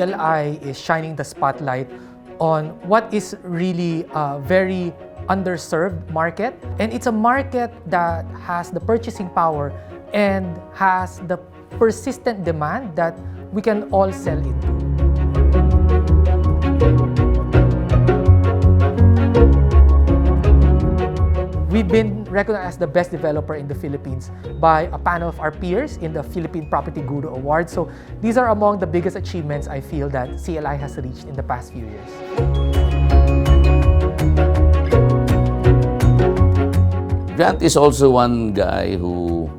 CLI is shining the spotlight on what is really a very underserved market. And it's a market that has the purchasing power and has the persistent demand that we can all sell into. We've been recognized as the best developer in the Philippines by a panel of our peers in the Philippine Property Guru Award. So these are among the biggest achievements I feel that CLI has reached in the past few years. Grant is also one guy who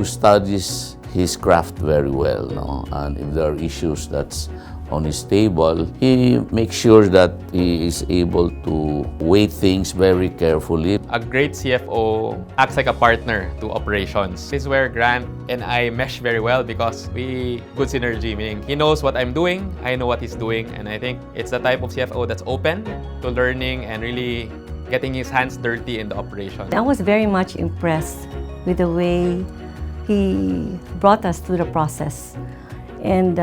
studies his craft very well, no? And if there are issues that's on his table, he makes sure that he is able to weigh things very carefully. A great CFO acts like a partner to operations. This is where Grant and I mesh very well because we good synergy, meaning he knows what I'm doing, I know what he's doing, and I think it's the type of CFO that's open to learning and really getting his hands dirty in the operation. I was very much impressed with the way he brought us through the process. And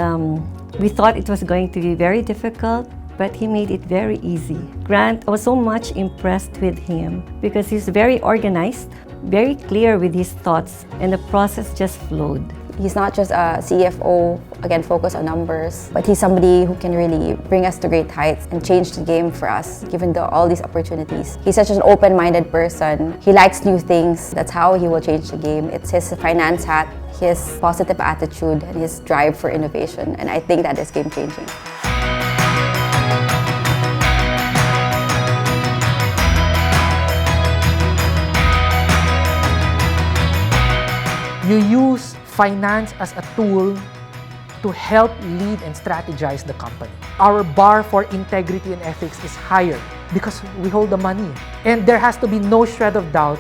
we thought it was going to be very difficult, but he made it very easy. Grant, I was so much impressed with him because he's very organized, very clear with his thoughts, and the process just flowed. He's not just a CFO, again, focused on numbers, but he's somebody who can really bring us to great heights and change the game for us, given all these opportunities. He's such an open-minded person. He likes new things. That's how he will change the game. It's his finance hat, his positive attitude, and his drive for innovation. And I think that is game-changing. You use finance as a tool to help lead and strategize the company. Our bar for integrity and ethics is higher because we hold the money. And there has to be no shred of doubt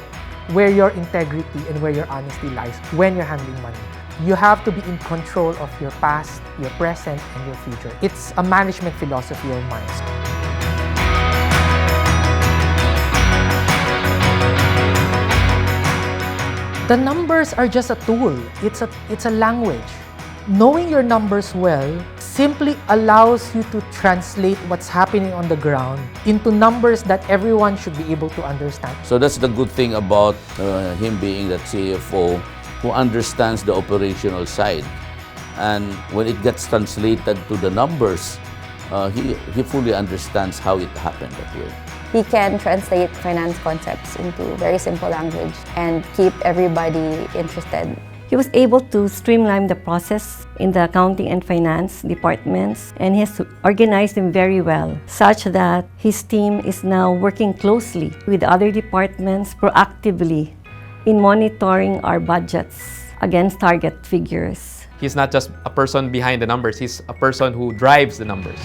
where your integrity and where your honesty lies when you're handling money. You have to be in control of your past, your present, and your future. It's a management philosophy of mine. The numbers are just a tool. It's a language. Knowing your numbers well simply allows you to translate what's happening on the ground into numbers that everyone should be able to understand. So that's the good thing about him being that CFO who understands the operational side. And when it gets translated to the numbers, he fully understands how it happened that way. He can translate finance concepts into very simple language and keep everybody interested. He was able to streamline the process in the accounting and finance departments, and he has organized them very well, such that his team is now working closely with other departments proactively in monitoring our budgets against target figures. He's not just a person behind the numbers, he's a person who drives the numbers.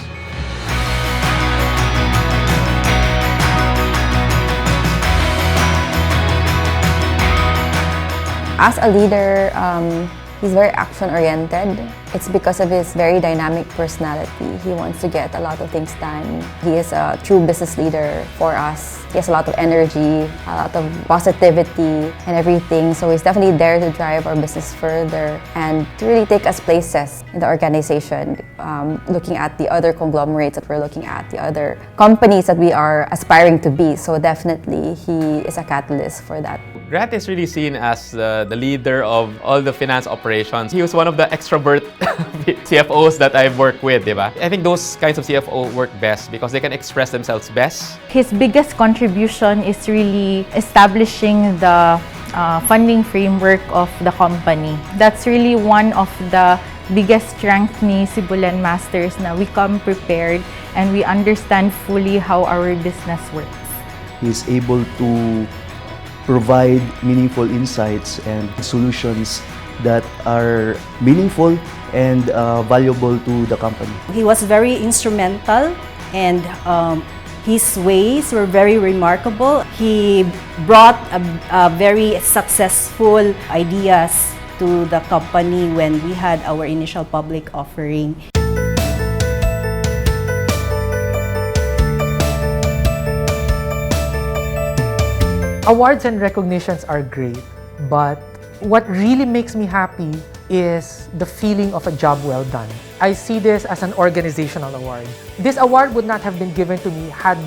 As a leader, he's very action-oriented. It's because of his very dynamic personality. He wants to get a lot of things done. He is a true business leader for us. He has a lot of energy, a lot of positivity and everything. So he's definitely there to drive our business further and to really take us places in the organization, looking at the other conglomerates that we're looking at, the other companies that we are aspiring to be. So definitely he is a catalyst for that. Grant is really seen as the leader of all the finance operations. He was one of the extrovert CFOs that I've worked with, diba? I think those kinds of CFO work best because they can express themselves best. His biggest contribution is really establishing the funding framework of the company. That's really one of the biggest strength ni Sibulan Masters na we come prepared and we understand fully how our business works. He's able to provide meaningful insights and solutions that are meaningful and valuable to the company. He was very instrumental and his ways were very remarkable. He brought a very successful ideas to the company when we had our initial public offering. Awards and recognitions are great, but what really makes me happy is the feeling of a job well done. I see this as an organizational award. This award would not have been given to me had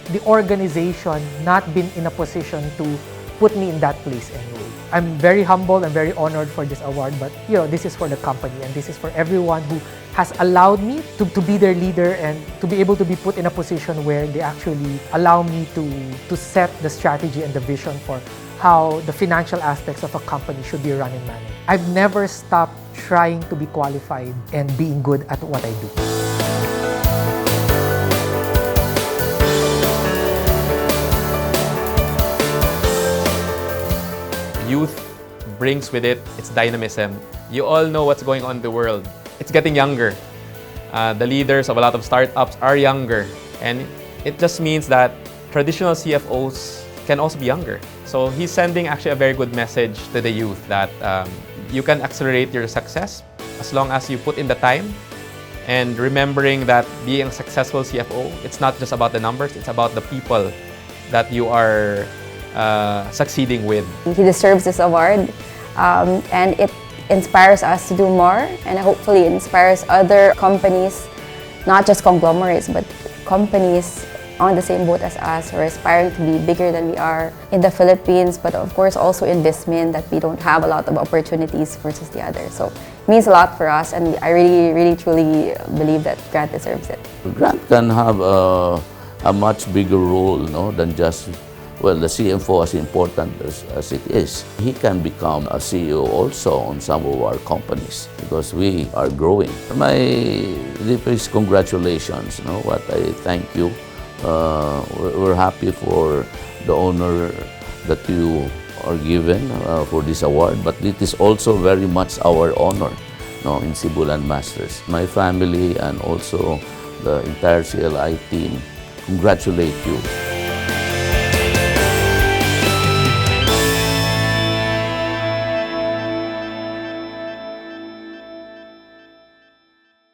the organization not been in a position to put me in that place anyway. I'm very humble and very honored for this award, but this is for the company and this is for everyone who has allowed me to be their leader and to be able to be put in a position where they actually allow me to set the strategy and the vision for how the financial aspects of a company should be run and managed. I've never stopped trying to be qualified and being good at what I do. Youth brings with it its dynamism. You all know what's going on in the world. It's getting younger. The leaders of a lot of startups are younger. And it just means that traditional CFOs can also be younger. So he's sending actually a very good message to the youth that you can accelerate your success as long as you put in the time. And remembering that being a successful CFO, it's not just about the numbers, it's about the people that you are succeeding with. He deserves this award, and it inspires us to do more, and hopefully inspires other companies, not just conglomerates, but companies on the same boat as us, who are aspiring to be bigger than we are in the Philippines, but of course also in Vismin, that we don't have a lot of opportunities versus the others. So it means a lot for us, and I really truly believe that Grant deserves it. Grant can have a much bigger role, than just the CFO, as important as it is. He can become a CEO also on some of our companies because we are growing. My deepest congratulations, what I thank you. We're happy for the honor that you are given for this award, but it is also very much our honor in Sibulan Masters. My family and also the entire CLI team congratulate you.